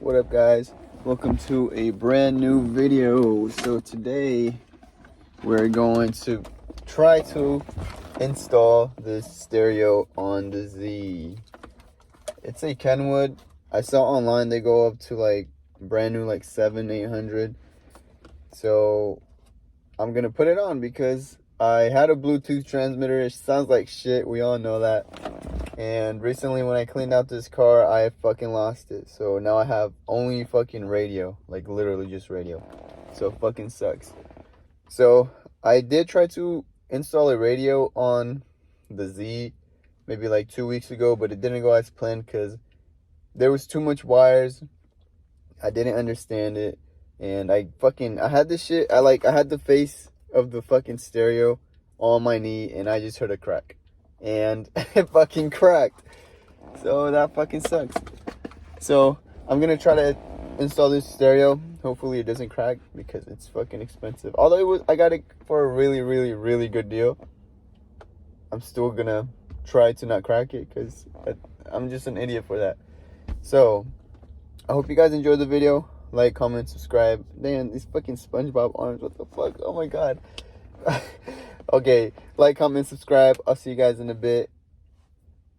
What up, guys? Welcome to a brand new video. So today we're going to try to install this stereo on the Z. It's a KENWOOD. I saw online they go up to like brand new like 700-800. So I'm gonna put it on because I had a Bluetooth transmitter. It sounds like shit, we all know that. And recently when I cleaned out this car, I fucking lost it. So now I have only fucking radio, like literally just radio. So it fucking sucks. So I did try to install a radio on the Z maybe like 2 weeks ago, but it didn't go as planned because there was too much wires. I didn't understand it. And I had this shit, I had the face of the fucking stereo on my knee and I just heard a crack. And it fucking cracked. So that fucking sucks. So I'm gonna try to install this stereo. Hopefully it doesn't crack because it's fucking expensive. Although I got it for a really good deal. I'm still gonna try to not crack it because I'm just an idiot for that. So I hope you guys enjoyed the video. Like, comment, subscribe. Man, these fucking SpongeBob arms, what the fuck? Oh my god. Okay, like, comment, subscribe. I'll see you guys in a bit.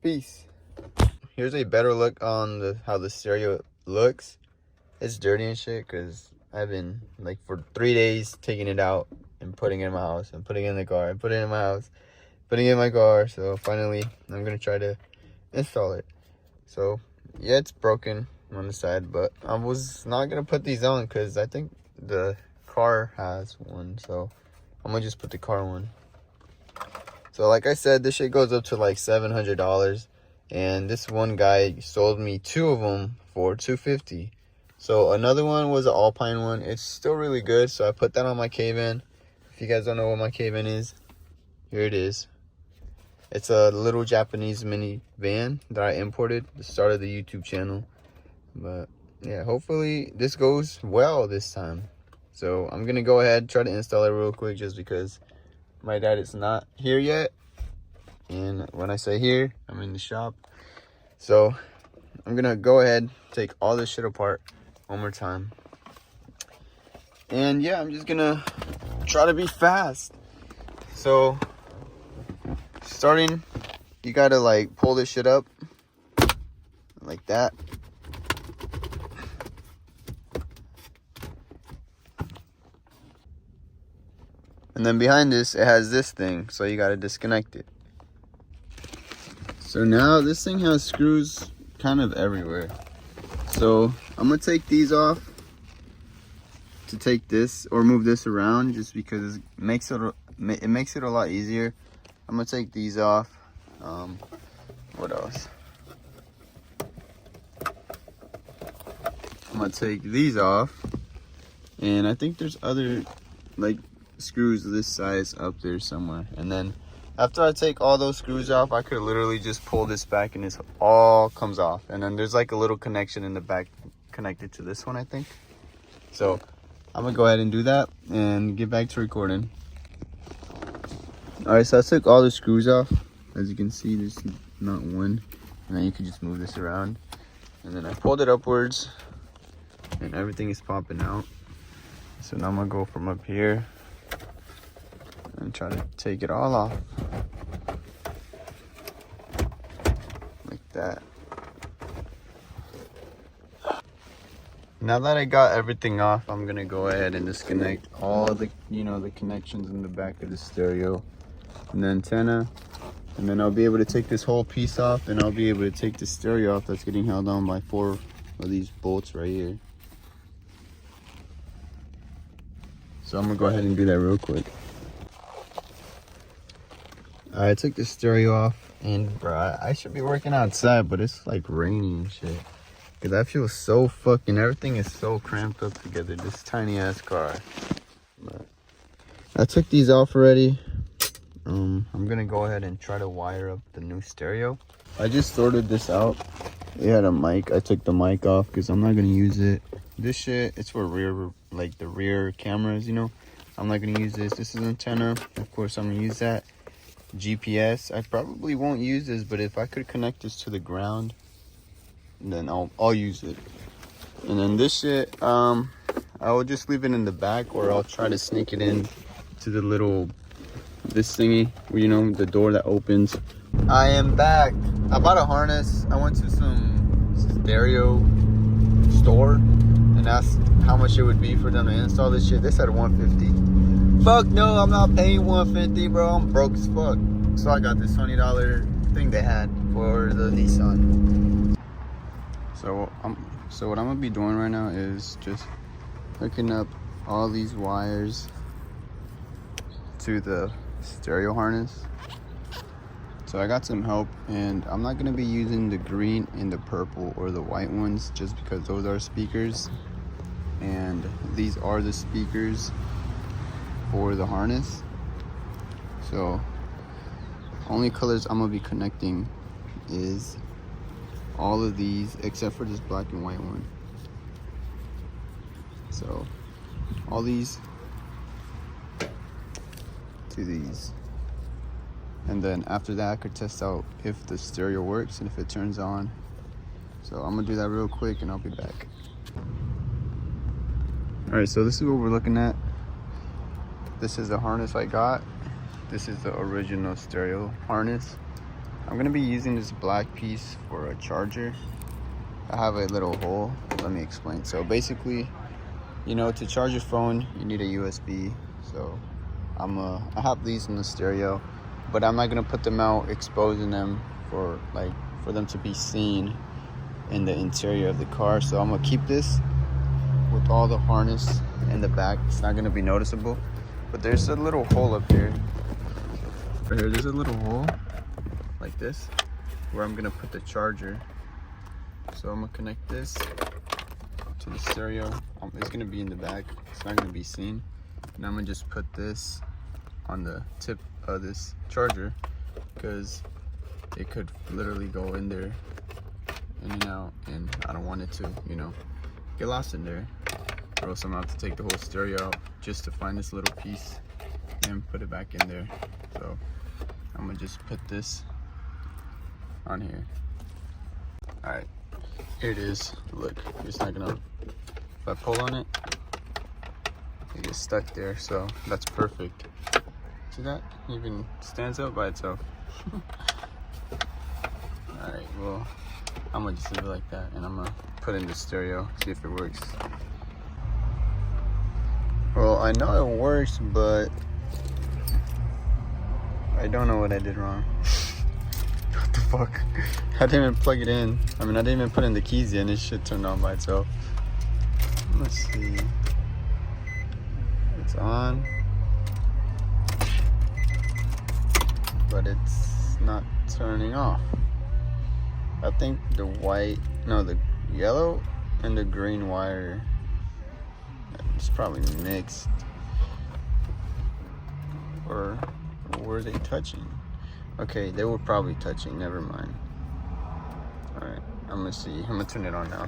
Peace. Here's a better look on how the stereo looks. It's dirty and shit because I've been like for 3 days taking it out and putting it in my house and putting it in the car and putting it in my house, putting it in my car. So finally I'm gonna try to install it. So yeah, it's broken on the side, but I was not gonna put these on because I think the car has one. So I'm gonna just put the car one. So like I said, this shit goes up to like $700, and this one guy sold me 2 of them for $250. So another one was an Alpine one. It's still really good, so I put that on my K-Van. If you guys don't know what my K-Van is, here it is. It's a little Japanese mini van that I imported at the start of the YouTube channel. But yeah, hopefully this goes well this time. So I'm gonna go ahead, try to install it real quick just because my dad is not here yet. And when I say here, I'm in the shop. So I'm gonna go ahead, take all this shit apart one more time. And yeah, I'm just gonna try to be fast. So starting, you gotta like pull this shit up like that. And then behind this, it has this thing, so you gotta disconnect it. So now this thing has screws kind of everywhere. So I'm gonna take these off to take this or move this around just because it makes it a lot easier. I'm gonna take these off. What else? I'm gonna take these off, and I think there's other like screws this size up there somewhere. And then after I take all those screws off, I could literally just pull this back and this all comes off. And then there's like a little connection in the back connected to this one, I think. So I'm gonna go ahead and do that and get back to recording. All right, so I took all the screws off. As you can see, there's not one. And then you can just move this around. And then I pulled it upwards and everything is popping out. So now I'm gonna go from up here and try to take it all off like that. Now that I got everything off, I'm gonna go ahead and disconnect all the the connections in the back of the stereo and the antenna, and then I'll be able to take this whole piece off, and I'll be able to take the stereo off that's getting held on by 4 of these bolts right here. So I'm gonna go ahead and do that real quick. I took the stereo off, and bro, I should be working outside, but it's like raining and shit. Cause I feel so fucking, everything is so cramped up together, this tiny ass car. But I took these off already. I'm gonna go ahead and try to wire up the new stereo. I just sorted this out. It had a mic. I took the mic off because I'm not gonna use it. This shit, it's for rear, like the rear cameras, I'm not gonna use this. This is an antenna. Of course, I'm gonna use that. GPS, I probably won't use this, but if I could connect this to the ground, then I'll use it. And then this shit, I will just leave it in the back, or I'll try to sneak it in to the little, this thingy, you know, the door that opens. I am back. I bought a harness. I went to some stereo store and asked how much it would be for them to install this shit. They said $150. Fuck no, I'm not paying $150, bro. I'm broke as fuck. So I got this $20 thing they had for the Nissan. So what I'm gonna be doing right now is just hooking up all these wires to the stereo harness. So I got some help, and I'm not gonna be using the green and the purple or the white ones just because those are speakers, and these are the speakers for the harness. So only colors I'm gonna be connecting is all of these except for this black and white one. So all these to these, and then after that I could test out if the stereo works and if it turns on. So I'm gonna do that real quick and I'll be back. All right, so this is what we're looking at. This is the harness I got. This is the original stereo harness. I'm gonna be using this black piece for a charger. I have a little hole. Let me explain. So basically, you know, to charge your phone, you need a USB. So I have these in the stereo, but I'm not gonna put them out exposing them for them to be seen in the interior of the car. So I'm gonna keep this with all the harness in the back. It's not gonna be noticeable, but there's a little hole up here. Right here, there's a little hole like this where I'm gonna put the charger. So I'm gonna connect this to the stereo. It's gonna be in the back, it's not gonna be seen. And I'm gonna just put this on the tip of this charger because it could literally go in there, in and out, and I don't want it to, you know, get lost in there, or else I'm gonna have to take the whole stereo out just to find this little piece and put it back in there. So I'm gonna just put this on here. All right, here it is. Look, it's not gonna, if I pull on it, it gets stuck there, so that's perfect. See that? It even stands up by itself. All right, well, I'm gonna just leave it like that, and I'm gonna put in the stereo, see if it works. Well, I know it works, but I don't know what I did wrong. What the fuck? I didn't even plug it in. I mean, I didn't even put in the keys yet, and this shit turned on by itself. Let's see. It's on, but it's not turning off. I think the yellow and the green wire, it's probably mixed. Or were they touching? Okay, they were probably touching, never mind. All right, I'm gonna see, I'm gonna turn it on now.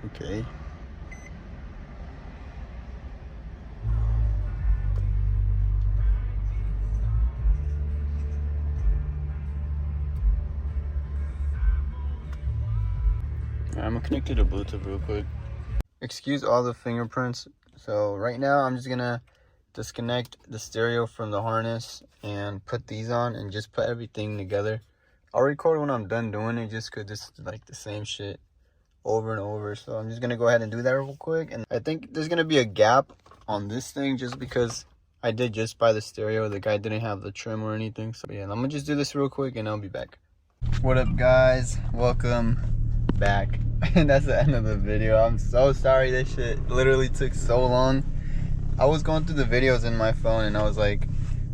Okay. I'm gonna connect it to Bluetooth real quick. Excuse all the fingerprints. So right now I'm just gonna disconnect the stereo from the harness and put these on and just put everything together. I'll record when I'm done doing it just because it's like the same shit over and over. So I'm just gonna go ahead and do that real quick. And I think there's gonna be a gap on this thing just because I did just buy the stereo. The guy didn't have the trim or anything. So yeah, I'm gonna just do this real quick and I'll be back. What up, guys? Welcome back. And that's the end of the video. I'm so sorry this shit literally took so long. I was going through the videos in my phone and I was like,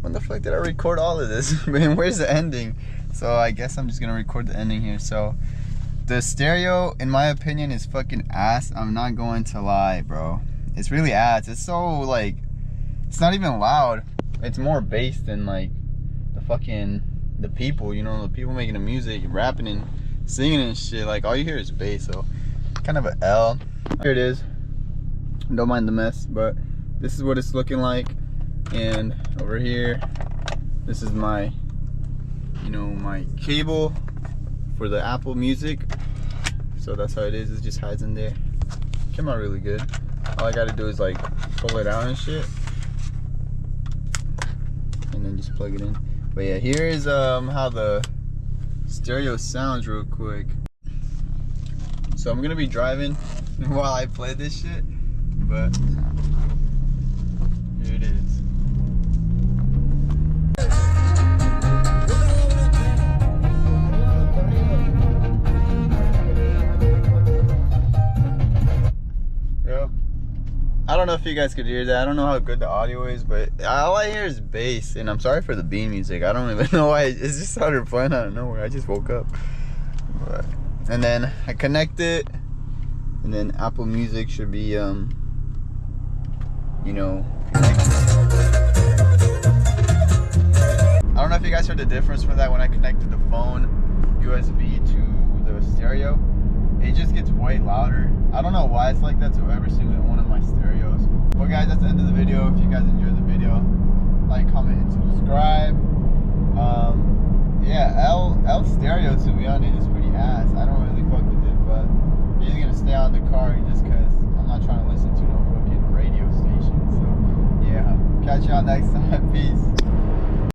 when the fuck did I record all of this? Man, where's the ending? So I guess I'm just gonna record the ending here. So the stereo, in my opinion, is fucking ass. I'm not going to lie, bro. It's really ass. It's so like, it's not even loud. It's more bass than like the people, you know, the people making the music, rapping and singing and shit. Like all you hear is bass, so kind of an L. Here it is. Don't mind the mess, but this is what it's looking like. And over here This is my, you know, my cable for the Apple Music. So that's how it is. It just hides in there. Came out really good. All I gotta do is like pull it out and shit, and then just plug it in. But yeah, here is how the stereo sounds real quick. So I'm gonna be driving while I play this shit, but here it is. Yep. I don't know if you guys could hear that. I don't know how good the audio is, but all I hear is bass. And I'm sorry for the bean music. I don't even know why. It just started playing out of nowhere. I just woke up. But, and then I connect it, and then Apple Music should be, you know, connected. I don't know if you guys heard the difference from that when I connected the phone USB to the stereo. It just gets way louder. I don't know why it's like that to every single one of my stereos. Well guys, that's the end of the video. If you guys enjoyed the video, like, comment, and subscribe. Yeah, L stereo, to be honest, is pretty ass. I don't really fuck with it, but I'm just gonna stay on the car just cause I'm not trying to listen to no fucking radio station. So yeah, catch y'all next time. Peace.